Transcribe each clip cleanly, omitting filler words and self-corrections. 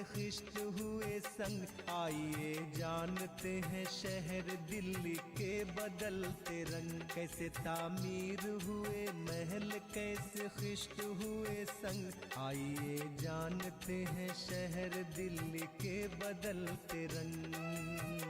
खिश्त हुए संग, आइए जानते हैं शहर दिल्ली के बदलते रंग। कैसे तामीर हुए महल, कैसे खिश्त हुए संग, आइए जानते हैं शहर दिल्ली के बदलते रंग।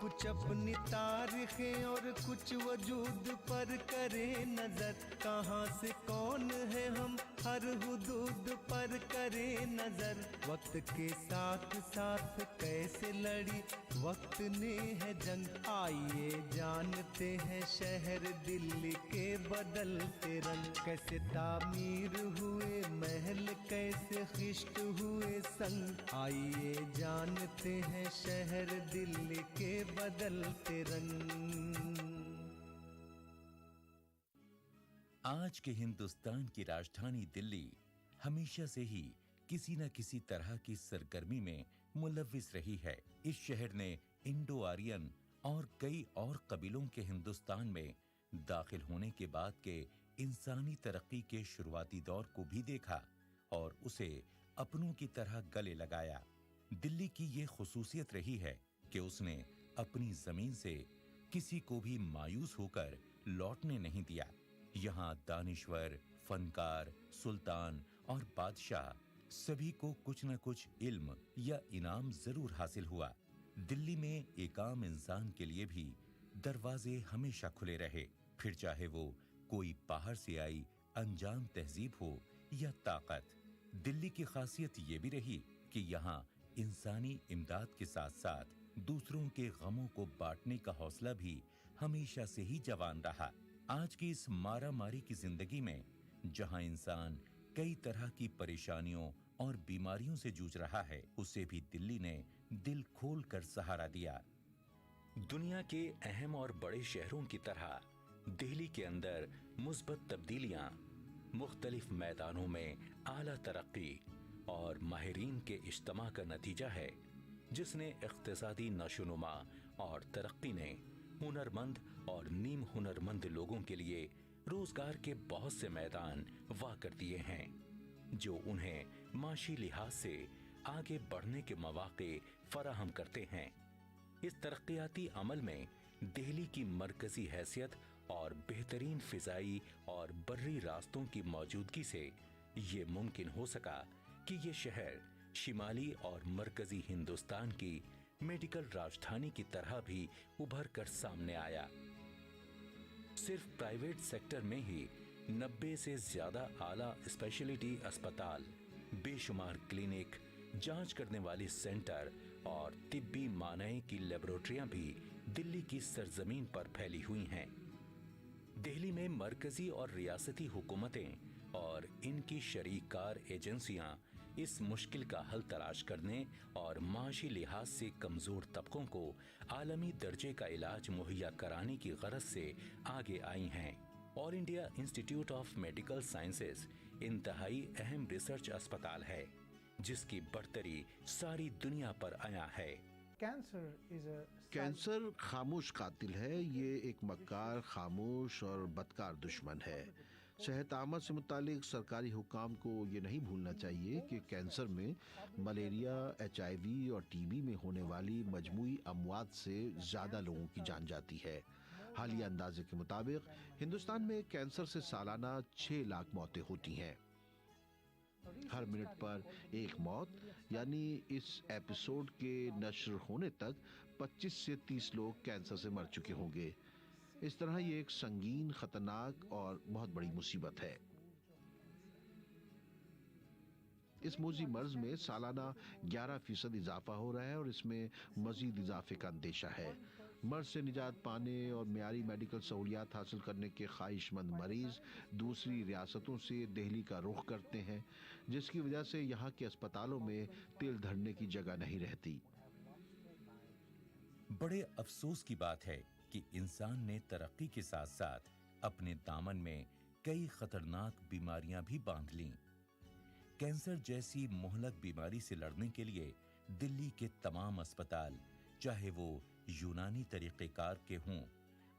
कुछ अपनी तारीखें और कुछ वजूद पर करें नजर, कहाँ से कौन है हम हर हुदूद पर करें नजर। वक्त के साथ साथ कैसे लड़ी वक्त ने है जंग, आइए जानते हैं शहर दिल्ली के बदलते रंग। कैसे तामीर हुए महल, कैसे खिश्त हुए संग, आइए जानते हैं शहर दिल्ली के बदलते रंग। आज के हिंदुस्तान की राजधानी दिल्ली हमेशा से ही किसी न किसी तरह की सरगर्मी में मुलव्विस रही है। इस शहर ने इंडो आर्यन और कई और कबीलों के हिंदुस्तान में दाखिल होने के बाद के इंसानी तरक्की के शुरुआती दौर को भी देखा और उसे अपनों की तरह गले लगाया। दिल्ली की ये खुसूसियत रही है कि उसने अपनी जमीन से किसी को भी मायूस होकर लौटने नहीं दिया। यहाँ दानिश्वर, फनकार, सुल्तान और बादशाह सभी को कुछ न कुछ इल्म या इनाम जरूर हासिल हुआ। दिल्ली में एक आम इंसान के लिए भी दरवाजे हमेशा खुले रहे, फिर चाहे वो कोई बाहर से आई अनजान तहजीब हो या ताकत। दिल्ली की खासियत ये भी रही कि यहाँ इंसानी इमदाद के साथ साथ दूसरों के गमों को बांटने का हौसला भी हमेशा से ही जवान रहा। आज की इस मारा मारी की जिंदगी में जहाँ इंसान कई तरह की परेशानियों और बीमारियों से जूझ रहा है, उसे भी दिल्ली ने दिल खोल कर सहारा दिया। दुनिया के अहम और बड़े शहरों की तरह दिल्ली के अंदर मुस्बत तब्दीलियां, मुख्तलिफ मैदानों में आला तरक्की और माहिरीन के इज्तिमा का नतीजा है, जिसने इख्तिसादी नशोनुमा और तरक्की ने हुनरमंद और नीम हुनरमंद लोगों के लिए रोजगार के बहुत से मैदान वाह कर दिए हैं, जो उन्हें माशी लिहाज से आगे बढ़ने के मौके फराहम करते हैं। इस तरक्याती अमल में दिल्ली की मरकजी हैसियत और बेहतरीन फिजाई और बर्री रास्तों की मौजूदगी से ये मुमकिन हो सका कि ये शहर शिमाली और मरकजी हिंदुस्तान की मेडिकल राजधानी की तरह भी उभर कर सामने आया। सिर्फ प्राइवेट सेक्टर में ही 90 से ज्यादा आला स्पेशलिटी अस्पताल, बेशुमार क्लिनिक, जांच करने वाली सेंटर और तिब्बी मानए की लेबोरेटरियां भी दिल्ली की सरजमीन पर फैली हुई हैं। दिल्ली में मरकजी और रियासती हुकूमतें और इनकी शरीककार एजेंसियां इस मुश्किल का हल तलाश करने और माशी लिहाज से कमजोर तबकों को आलमी दर्जे का इलाज मुहैया कराने की गरज से आगे आई हैं। All India institute of medical sciences इंतहाई अहम रिसर्च अस्पताल है, जिसकी बढ़तरी सारी दुनिया पर आया है। कैंसर खामोश कातिल है। ये एक मक्कार, खामोश और बदकार दुश्मन है। सेहत आमा से मुतालिक सरकारी हुकाम को ये नहीं भूलना चाहिए कि कैंसर में मलेरिया, HIV और TB में होने वाली मजमूई अमवात से ज़्यादा लोगों की जान जाती है। हालिया अंदाजे के मुताबिक हिंदुस्तान में कैंसर से सालाना 6 लाख मौतें होती हैं। हर मिनट पर एक मौत, यानी इस एपिसोड के नश्र होने तक 25 से 30 लोग कैंसर से मर चुके होंगे। इस तरह ये एक संगीन, खतरनाक और बहुत बड़ी मुसीबत है। इस मोजी मर्ज में सालाना 11% इजाफा हो रहा है और इसमें मजीद इजाफे का अंदेशा है। मर्ज से निजात पाने और मियारी मेडिकल सहूलियात हासिल करने के ख्वाहिशमंद मरीज दूसरी रियासतों से दिल्ली का रुख करते हैं, जिसकी वजह से यहाँ के अस्पतालों में तिल धरने की जगह नहीं रहती। बड़े अफसोस की बात है कि इंसान ने तरक्की के साथ साथ अपने दामन में कई खतरनाक बीमारियां भी बांध लीं। कैंसर जैसी मुहलक बीमारी से लड़ने के लिए दिल्ली के तमाम अस्पताल, चाहे वो यूनानी तरीक़ेकार के हों,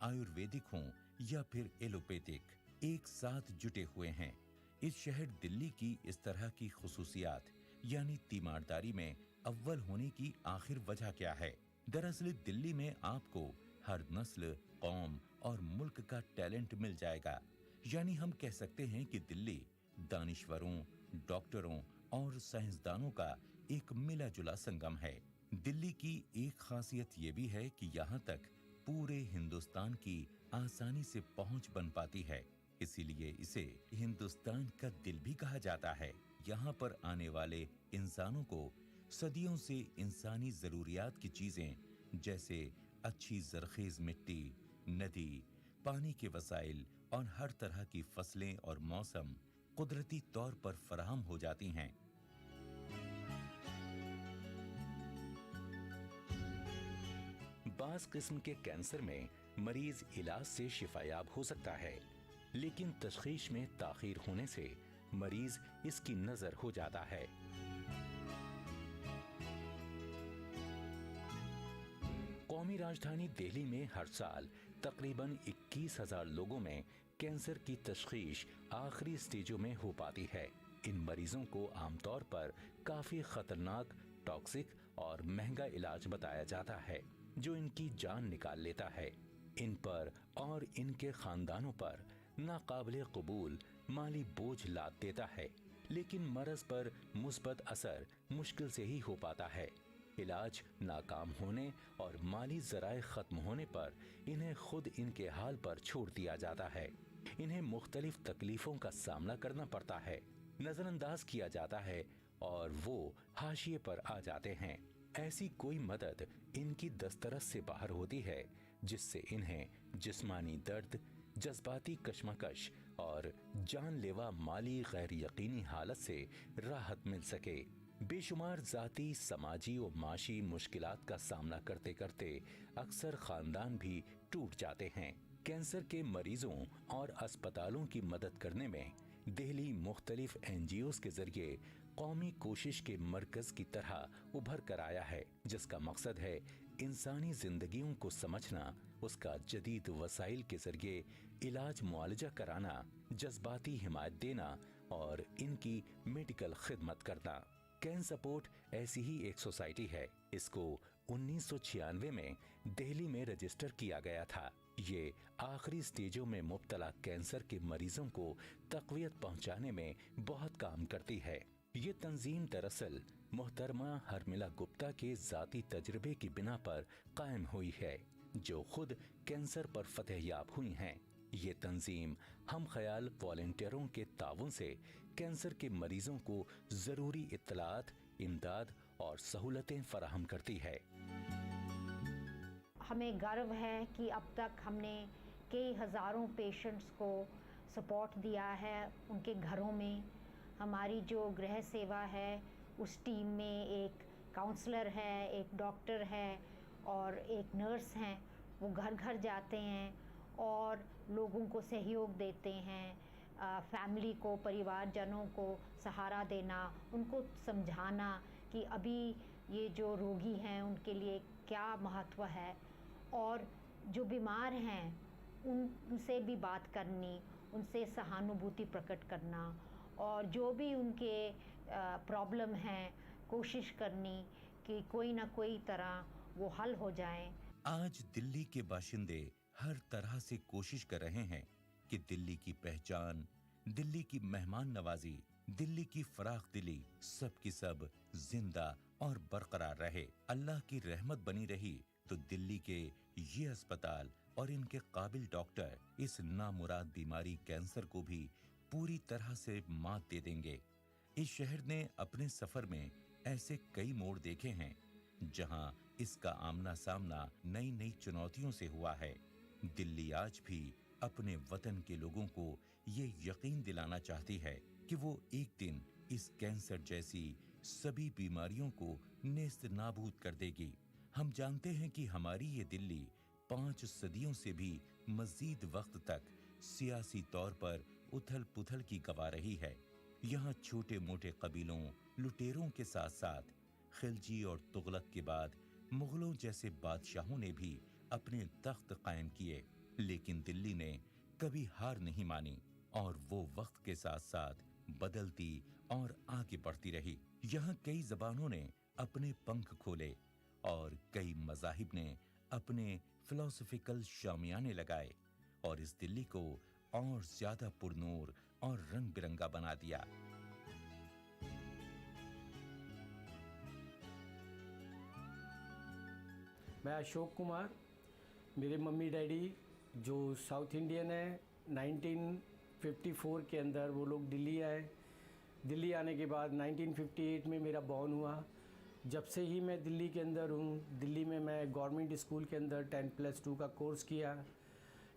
आयुर्वेदिक हों या फिर एलोपैथिक, एक साथ जुटे हुए हैं। इस शहर दिल्ली की इस तरह की खुसूसियात यानी तीमारदारी में अव्वल होने की आखिर वजह क्या है? दरअसल दिल्ली में आपको हर नस्ल, कौम और मुल्क का टैलेंट मिल जाएगा। यानी हम कह सकते हैं कि दिल्ली दानिश्वरों, डॉक्टरों और साइंसदानों का एक मिला जुला संगम है। दिल्ली की एक खासियत ये भी है कि यहाँ तक पूरे हिंदुस्तान की आसानी से पहुँच बन पाती है, इसीलिए इसे हिंदुस्तान का दिल भी कहा जाता है। यहाँ पर आने वाले इंसानों को सदियों से इंसानी जरूरियात की चीजें जैसे अच्छी जरखेज मिट्टी, नदी, पानी के वसाइल और हर तरह की फसलें और मौसम कुदरती तौर पर फराहम हो जाती हैं। बास किस्म के कैंसर में मरीज इलाज से शिफायाब हो सकता है, लेकिन तशखीस में ताखीर होने से मरीज इसकी नजर हो जाता है। कौमी राजधानी दिल्ली में हर साल तकरीबन 21,000 लोगों में कैंसर की तशखीस आखिरी स्टेजों में हो पाती है। इन मरीजों को आमतौर पर काफी खतरनाक, टॉक्सिक और महंगा इलाज बताया जाता है, जो इनकी जान निकाल लेता है। इन पर और इनके खानदानों पर नाकाबिले कबूल माली बोझ लाद देता है, लेकिन मरज पर मुस्बत असर मुश्किल से ही हो पाता है। इलाज नाकाम होने और माली जराए खत्म होने पर इन्हें खुद इनके हाल पर छोड़ दिया जाता है। इन्हें मुख्तलिफ तकलीफों का सामना करना पड़ता है, नजरअंदाज किया जाता है और वो हाशिए पर आ जाते हैं। ऐसी कोई मदद इनकी दस्तरस से बाहर होती है जिससे इन्हें जिस्मानी दर्द, जज्बाती कशमकश और जानलेवा माली गैर यकीनी हालत से राहत मिल सके। बेशुमार जाती, समाजी और माशी मुश्किलात का सामना करते करते अक्सर खानदान भी टूट जाते हैं। कैंसर के मरीजों और अस्पतालों की मदद करने में दिल्ली मुख्तलिफ NGOs के जरिए कौमी कोशिश के मरकज की तरह उभर कर आया है, जिसका मकसद है इंसानी जिंदगियों को समझना, उसका जदीद वसाइल के जरिए इलाज मुआलजा कराना, जज्बाती हिमायत देना और इनकी मेडिकल खिदमत करना। कैन सपोर्ट ऐसी ही एक सोसाइटी है। इसको 1996 में दिल्ली में रजिस्टर किया गया था। ये आखिरी स्टेजों में मुब्तला कैंसर के मरीजों को तक़वियत पहुंचाने में बहुत काम करती है। ये तंजीम दरअसल मोहतरमा हरमिला गुप्ता के ज़ाती तजर्बे की बिना पर कायम हुई है, जो खुद कैंसर पर फतहयाब हुई हैं। ये तंजीम हम ख्याल वॉलंटियरों के ताउन से कैंसर के मरीजों को ज़रूरी इत्तलात, इमदाद और सहूलतें फराहम करती है। हमें गर्व है कि अब तक हमने कई हज़ारों पेशेंट्स को सपोर्ट दिया है उनके घरों में। हमारी जो गृह सेवा है उस टीम में एक काउंसलर है, एक डॉक्टर है और एक नर्स हैं। वो घर घर जाते हैं और लोगों को सहयोग देते हैं, फैमिली को, परिवारजनों को सहारा देना, उनको समझाना कि अभी ये जो रोगी हैं उनके लिए क्या महत्व है, और जो बीमार हैं उनसे भी बात करनी, उनसे सहानुभूति प्रकट करना और जो भी उनके प्रॉब्लम हैं कोशिश करनी कि कोई ना कोई तरह वो हल हो जाए। आज दिल्ली के बाशिंदे हर तरह से कोशिश कर रहे हैं कि दिल्ली की पहचान, दिल्ली की मेहमान नवाजी, दिल्ली की फराख दिली सब की सब जिंदा और बरकरार रहे। अल्लाह की रहमत बनी रही तो दिल्ली के ये अस्पताल और इनके काबिल डॉक्टर इस नामुराद बीमारी कैंसर को भी पूरी तरह से मात दे देंगे। इस शहर ने अपने सफर में ऐसे कई मोड़ देखे हैं जहां इसका आमना सामना नई नई चुनौतियों से हुआ है। दिल्ली आज भी अपने वतन के लोगों को ये यकीन दिलाना चाहती है कि वो एक दिन इस कैंसर जैसी सभी बीमारियों को नेस्त नाबूद कर देगी। हम जानते हैं कि हमारी ये दिल्ली 5 सदियों से भी मजीद वक्त तक सियासी तौर पर उथल पुथल की गवा रही है। यहाँ छोटे मोटे कबीलों, लुटेरों के साथ साथ खिलजी और तुगलक के बाद मुगलों जैसे बादशाहों ने भी अपने तख्त कायम किए, लेकिन दिल्ली ने कभी हार नहीं मानी और वो वक्त के साथ साथ बदलती और आगे बढ़ती रही। यहाँ कई ज़बानों ने अपने पंख खोले और कई मज़ाहिब ने अपने फिलोसफिकल शामियाने लगाए और इस दिल्ली को और ज्यादा पुरनूर और रंग बिरंगा बना दिया। मैं अशोक कुमार, मेरे मम्मी डैडी जो साउथ इंडियन है, 1954 के अंदर वो लोग दिल्ली आए। दिल्ली आने के बाद 1958 में मेरा बॉर्न हुआ। जब से ही मैं दिल्ली के अंदर हूँ। दिल्ली में मैं गवर्नमेंट स्कूल के अंदर 10+2 का कोर्स किया।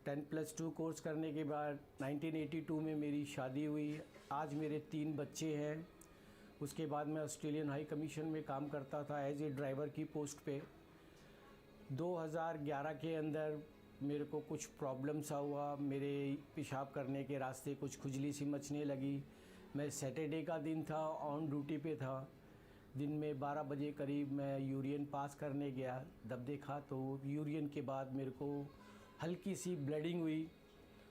10+2 कोर्स करने के बाद 1982 में मेरी शादी हुई। आज मेरे 3 बच्चे हैं। उसके बाद मैं ऑस्ट्रेलियन हाई कमीशन में काम करता था एज ए ड्राइवर की पोस्ट पे। 2011 के अंदर मेरे को कुछ प्रॉब्लम सा हुआ। मेरे पेशाब करने के रास्ते कुछ खुजली सी मचने लगी। मैं सैटरडे का दिन था, ऑन ड्यूटी पे था। दिन में 12 बजे करीब मैं यूरिन पास करने गया। तब देखा तो यूरिन के बाद मेरे को हल्की सी ब्लीडिंग हुई।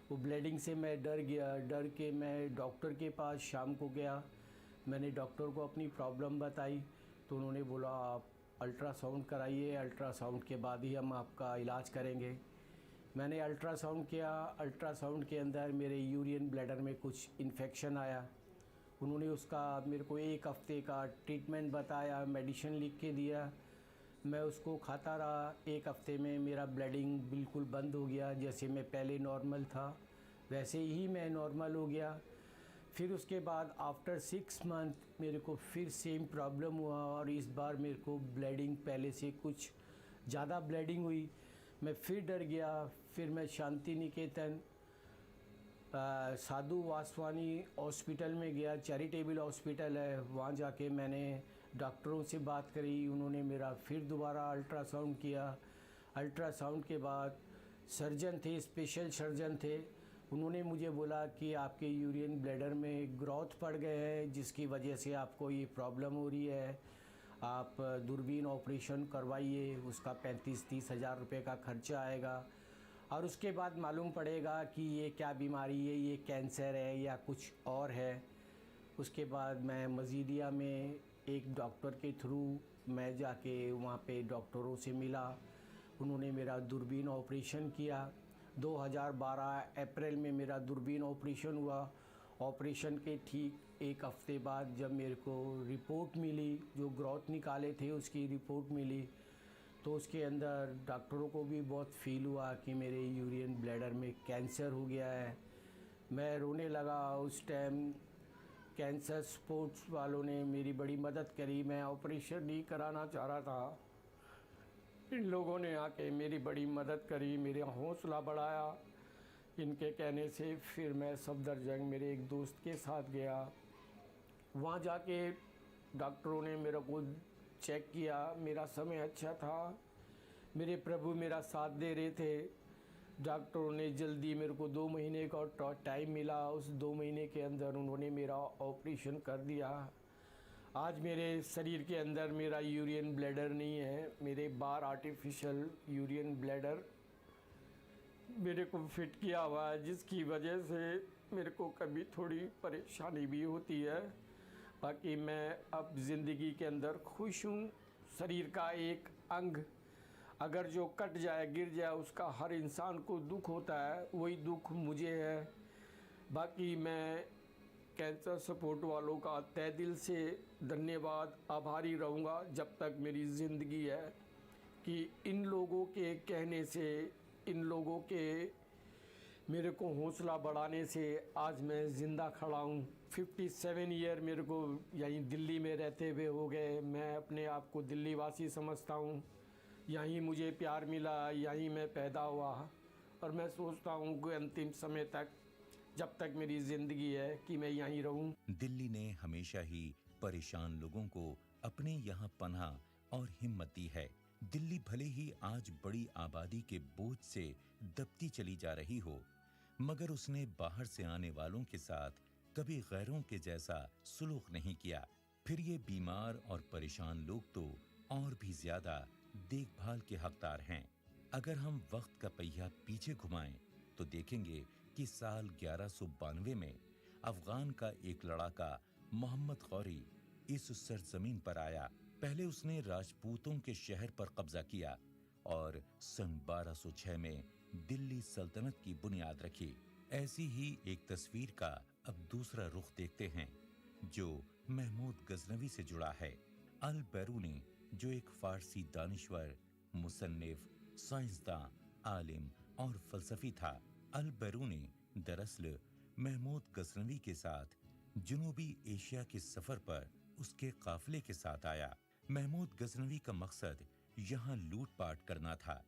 वो ब्लीडिंग से मैं डर गया। डर के मैं डॉक्टर के पास शाम को गया। मैंने डॉक्टर को अपनी प्रॉब्लम बताई तो उन्होंने बोला आप अल्ट्रासाउंड कराइए, अल्ट्रासाउंड के बाद ही हम आपका इलाज करेंगे। मैंने अल्ट्रासाउंड किया। अल्ट्रासाउंड के अंदर मेरे यूरिन ब्लैडर में कुछ इन्फेक्शन आया। उन्होंने उसका मेरे को 1 हफ्ते का ट्रीटमेंट बताया, मेडिसिन लिख के दिया। मैं उसको खाता रहा। 1 हफ्ते में मेरा ब्लीडिंग बिल्कुल बंद हो गया। जैसे मैं पहले नॉर्मल था वैसे ही मैं नॉर्मल हो गया। फिर उसके बाद आफ्टर 6 मंथ मेरे को फिर सेम प्रॉब्लम हुआ और इस बार मेरे को ब्लीडिंग पहले से कुछ ज़्यादा ब्लीडिंग हुई। मैं फिर डर गया। फिर मैं शांति निकेतन साधु वासवानी हॉस्पिटल में गया। चैरिटेबल हॉस्पिटल है। वहाँ जाके मैंने डॉक्टरों से बात करी। उन्होंने मेरा फिर दोबारा अल्ट्रासाउंड किया। अल्ट्रासाउंड के बाद सर्जन थे, स्पेशल सर्जन थे। उन्होंने मुझे बोला कि आपके यूरिन ब्लैडर में ग्रोथ पड़ गए हैं जिसकी वजह से आपको ये प्रॉब्लम हो रही है। आप दूरबीन ऑपरेशन करवाइए, उसका 35-30 हज़ार रुपये का खर्चा आएगा और उसके बाद मालूम पड़ेगा कि ये क्या बीमारी है, ये कैंसर है या कुछ और है। उसके बाद मैं मजीदिया में एक डॉक्टर के थ्रू मैं जाके वहाँ पे डॉक्टरों से मिला। उन्होंने मेरा दूरबीन ऑपरेशन किया। 2012 अप्रैल में मेरा दूरबीन ऑपरेशन हुआ। ऑपरेशन के ठीक 1 हफ्ते बाद जब मेरे को रिपोर्ट मिली, जो ग्रोथ निकाले थे उसकी रिपोर्ट मिली, तो उसके अंदर डॉक्टरों को भी बहुत फील हुआ कि मेरे यूरिन ब्लैडर में कैंसर हो गया है। मैं रोने लगा उस टाइम। कैंसर सपोर्ट्स वालों ने मेरी बड़ी मदद करी। मैं ऑपरेशन नहीं कराना चाह रहा था। इन लोगों ने आके मेरी बड़ी मदद करी, मेरा हौसला बढ़ाया। इनके कहने से फिर मैं सफदरजंग मेरे एक दोस्त के साथ गया। वहाँ जाके डॉक्टरों ने मेरे को चेक किया। मेरा समय अच्छा था। मेरे प्रभु मेरा साथ दे रहे थे। डॉक्टरों ने जल्दी मेरे को 2 महीने का टाइम मिला। उस 2 महीने के अंदर उन्होंने मेरा ऑपरेशन कर दिया। आज मेरे शरीर के अंदर मेरा यूरिन ब्लैडर नहीं है। मेरे बाहर आर्टिफिशियल यूरिन ब्लैडर मेरे को फिट किया हुआ है, जिसकी वजह से मेरे को कभी थोड़ी परेशानी भी होती है। बाकी मैं अब ज़िंदगी के अंदर खुश हूँ। शरीर का एक अंग अगर जो कट जाए, गिर जाए, उसका हर इंसान को दुख होता है। वही दुख मुझे है। बाकी मैं कैंसर सपोर्ट वालों का तहे दिल से धन्यवाद, आभारी रहूँगा जब तक मेरी ज़िंदगी है, कि इन लोगों के कहने से, इन लोगों के मेरे को हौसला बढ़ाने से आज मैं ज़िंदा खड़ा हूँ। 57 ईयर मेरे को यहीं दिल्ली में रहते हुए हो गए। मैं अपने आप को दिल्ली वासी समझता हूँ। यहीं मुझे प्यार मिला, यहीं मैं पैदा हुआ और मैं सोचता हूँ कि अंतिम समय तक, जब तक मेरी ज़िंदगी है, कि मैं यहीं रहूँ। दिल्ली ने हमेशा ही परेशान लोगों को अपने यहाँ पनाह और हिम्मत दी है। दिल्ली भले ही आज बड़ी आबादी के बोझ से दबती चली जा रही हो, मगर उसने बाहर से आने वालों के साथ कभी गैरों के जैसा सुलूक नहीं किया। फिर ये बीमार और परेशान लोग तो और भी ज्यादा देखभाल के हकदार हैं। अगर हम वक्त का पहिया पीछे घुमाएं तो देखेंगे कि साल 1192 में अफगान का एक लड़ाका मोहम्मद गौरी इस सरजमीन पर आया। पहले उसने राजपूतों के शहर पर कब्जा किया और सन 1206 में दिल्ली सल्तनत की बुनियाद रखी। ऐसी ही एक तस्वीर का अब दूसरा रुख देखते हैं जो महमूद गजनवी से जुड़ा है। अल बैरूनी, जो एक फारसी दानिश्वर, मुसन्निफ, साइंसदां, आलिम और फलसफी था। अल बैरूनी दरअसल महमूद गजनवी के साथ जनूबी एशिया के सफर पर उसके काफिले के साथ आया। महमूद गजनवी का मकसद यहाँ लूटपाट करना था,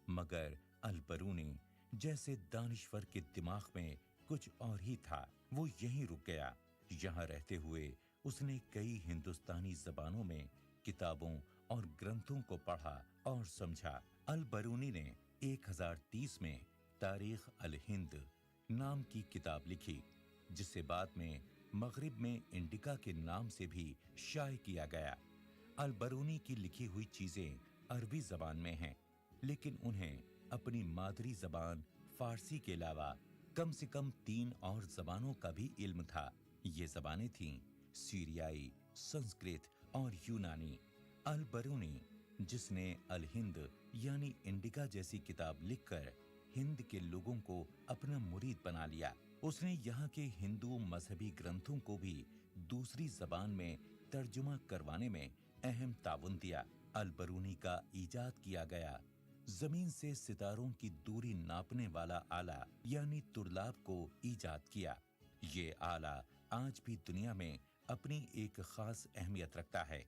मगर अल बैरूनी जैसे दानिश्वर के दिमाग में कुछ और ही था। वो यहीं रुक गया। यहाँ रहते हुए उसने कई हिंदुस्तानी जबानों में किताबों और ग्रंथों को पढ़ा और समझा। अल बैरूनी ने 1030 में तारीख अल हिंद नाम की किताब लिखी, जिसे बाद में मगरिब में इंडिका के नाम से भी शाये किया गया। अल बैरूनी की लिखी हुई चीजें अरबी जबान में हैं, लेकिन उन्हें अपनी मादरी जबान फारसी के अलावा कम से कम 3 और जबानों का भी इल्म था। ये जबानें थीं सीरियाई, संस्कृत और यूनानी। अल बैरूनी, जिसने अल हिंद यानी इंडिका जैसी किताब लिखकर हिंद के लोगों को अपना मुरीद बना लिया, उसने यहाँ के हिंदू मजहबी ग्रंथों को भी दूसरी जबान में तर्जुमा करवाने में अहम ताउन दिया। अल बैरूनी का इजाद किया गया जमीन से सितारों की दूरी नापने वाला आला यानी तुरलाब को इजाद किया। ये आला आज भी दुनिया में अपनी एक खास अहमियत रखता है।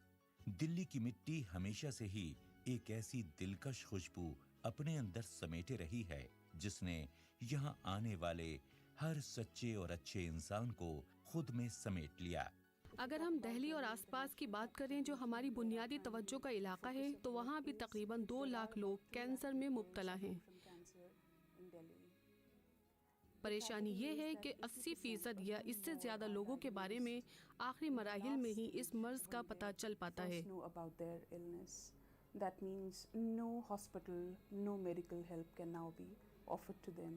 दिल्ली की मिट्टी हमेशा से ही एक ऐसी दिलकश खुशबू अपने अंदर समेटे रही है जिसने यहाँ आने वाले हर सच्चे और अच्छे इंसान को खुद में समेट लिया। अगर हम दिल्ली और आसपास की बात करें, जो हमारी बुनियादी तवज्जो का इलाका है, तो वहाँ भी तकरीबन 2 लाख लोग कैंसर में मुब्तला हैं। परेशानी ये है कि 80% या इससे ज़्यादा लोगों के बारे में आखिरी मराहिल में ही इस मर्ज का पता चल पाता है। That means no hospital, no medical help can now be offered to them.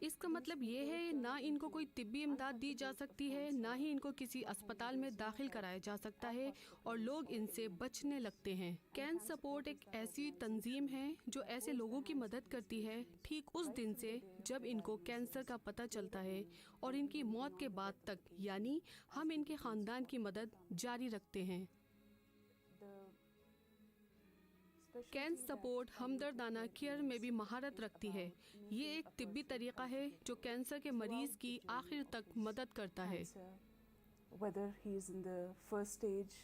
इसका मतलब ये है ना इनको कोई तिब्बी इमदाद दी जा सकती है, ना ही इनको किसी अस्पताल में दाखिल कराया जा सकता है और लोग इनसे बचने लगते हैं। कैंसर सपोर्ट एक ऐसी तंजीम है जो ऐसे लोगों की मदद करती है ठीक उस दिन से जब इनको कैंसर का पता चलता है और इनकी मौत के बाद तक, यानी हम इनके खानदान की मदद जारी रखते हैं। कैंसर सपोर्ट हमदर्दाना केयर में भी महारत रखती है। ये एक तिब्बी तरीका है जो कैंसर के मरीज की आखिर तक मदद करता है। Whether he is in the first stage,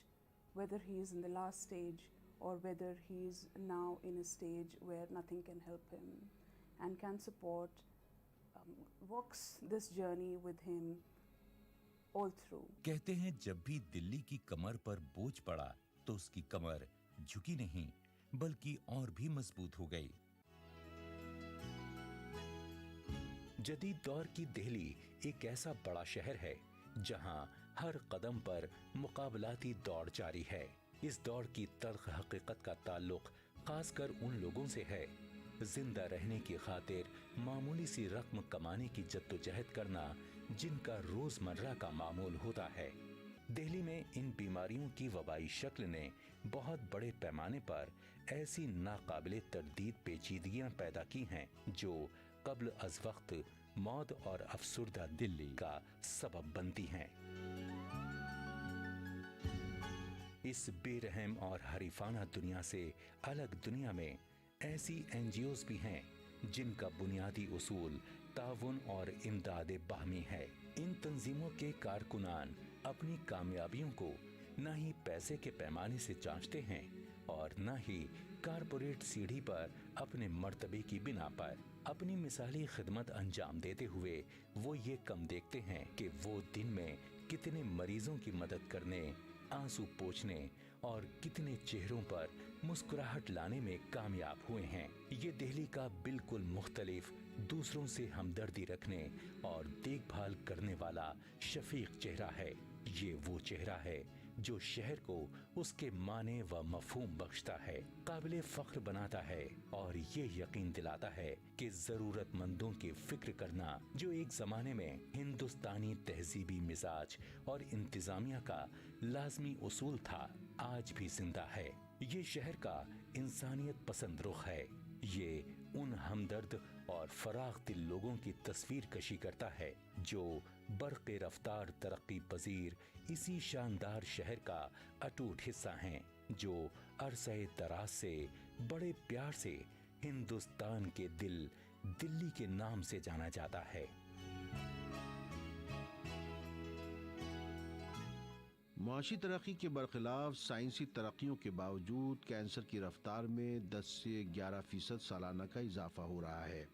whether he is in the last stage, or whether he is now in a stage where nothing can help him, and Cancer Support walks this journey with him all through. कहते हैं जब भी दिल्ली की कमर पर बोझ पड़ा तो उसकी कमर झुकी नहीं बल्कि और भी मजबूत हो गई। जदीद दौर की दिल्ली एक ऐसा बड़ा शहर है जहां हर कदम पर मुकाबलाती दौड़ जारी है। इस दौड़ की तल्ख हकीकत का ताल्लुक खासकर उन लोगों से है जिंदा रहने की खातिर मामूली सी रकम कमाने की जद्दोजहद करना, जिनका रोजमर्रा का मामूल होता है। दिल्ली में इन बीमारियों की वबाई शक्ल ने बहुत बड़े पैमाने पर ऐसी नाकाबिले तरदीद पेचीदगियां पैदा की हैं जो कब्ल अज वक्त मौत और अफसुर्दा दिल्ली का सबब बनती हैं। इस बेरहम और हरीफाना दुनिया से अलग दुनिया में ऐसी एनजीओज भी हैं जिनका बुनियादी उसूल ताउन और इमदाद बाहमी है। इन तंजीमों के कारकुनान अपनी कामयाबियों को न ही पैसे के पैमाने से जांचते हैं और न ही कारपोरेट सीढ़ी पर अपने मर्तबे की बिना पर। अपनी मिसाली खिदमत अंजाम देते हुए वो ये कम देखते हैं कि वो दिन में कितने मरीजों की मदद करने, आंसू पोंछने और कितने चेहरों पर मुस्कुराहट लाने में कामयाब हुए हैं। ये दिल्ली का बिल्कुल मुख्तलिफ, दूसरों से हमदर्दी रखने और देखभाल करने वाला शफीक चेहरा है। ये वो चेहरा है जो शहर को उसके माने व मफहूम बख्शता है, काबिले फख्र बनाता है और ये यकीन दिलाता है कि जरूरतमंदों की फिक्र करना, जो एक जमाने में हिंदुस्तानी तहजीबी मिजाज और इंतजामिया का लाजमी उसूल था, आज भी जिंदा है। ये शहर का इंसानियत पसंद रुख है। ये उन हमदर्द और फराख दिल लोगों की तस्वीर कशी करता है जो बरक़े रफ्तार तरक्की पजीर इसी शानदार शहर का अटूट हिस्सा हैं, जो अरसे दराज से बड़े प्यार से हिंदुस्तान के दिल दिल्ली के नाम से जाना जाता है। माशी तरक्की के बरखिलाफ साइंसी तरक्कियों के बावजूद कैंसर की रफ्तार में 10 से 11% सालाना का इजाफा हो रहा है।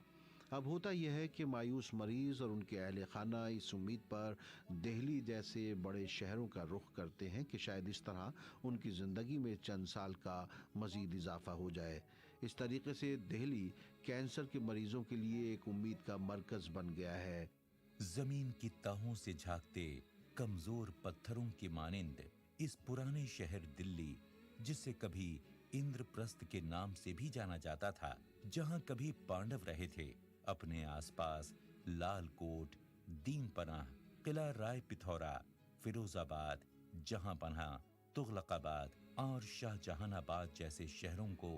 अब होता यह है कि मायूस मरीज और उनके अहले खाना इस उम्मीद पर दिल्ली जैसे बड़े शहरों का रुख करते हैं कि शायद इस तरह उनकी ज़िंदगी में चंद साल का मज़ीद इजाफा हो जाए। इस तरीके से दिल्ली कैंसर के मरीजों के लिए एक उम्मीद का मरकज़ बन गया है। जमीन की तहों से झांकते कमजोर पत्थरों के मानिंद इस पुराने शहर दिल्ली, जिसे कभी इंद्रप्रस्थ के नाम से भी जाना जाता था, जहां कभी पांडव रहे थे, अपने आसपास लाल कोट, दीन पनाह, किला राय पिथौरा, फिरोजाबाद, जहांपनाह, तुगलकाबाद और शाहजहानाबाद जैसे शहरों को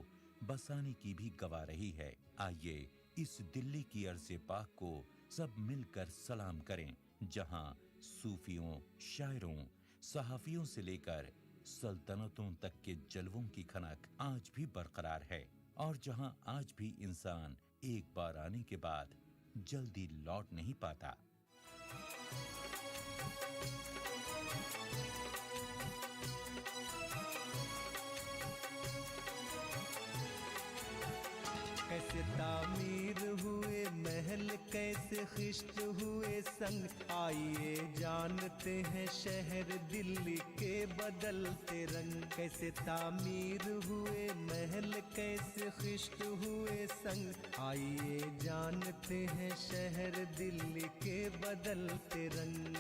बसाने की भी गवा रही है। आइए इस दिल्ली की अर्ज़े पाक को सब मिलकर सलाम करें, जहां सूफियों, शायरों, सहाफियों से लेकर सल्तनतों तक के जलवों की खनक आज भी बरकरार है, और जहां आज भी इंसान एक बार आने के बाद जल्दी लौट नहीं पाता। कैसे तामीर हुए महल, कैसे खिश्त हुए संग, आइए जानते हैं शहर दिल्ली के बदलते रंग। कैसे तामीर हुए महल, कैसे खिश्त हुए संग, आइए जानते हैं शहर दिल्ली के बदलते रंग।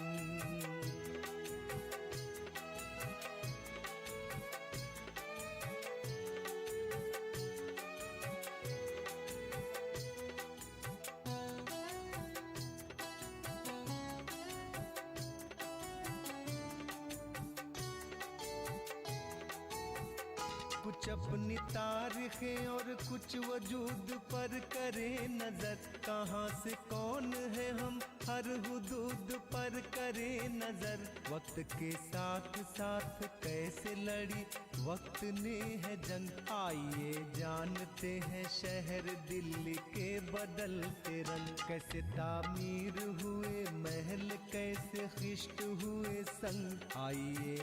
कुछ अपनी तारीखें और कुछ वजूद पर करे नजर, कहाँ से कौन है हम हर हुदूद पर करे नजर। वक्त के साथ साथ कैसे लड़ी वक्त ने है जंग, आइए जानते हैं शहर दिल्ली के बदलते रंग। कैसे तामीर हुए महल, कैसे खिश्त हुए संग, आइए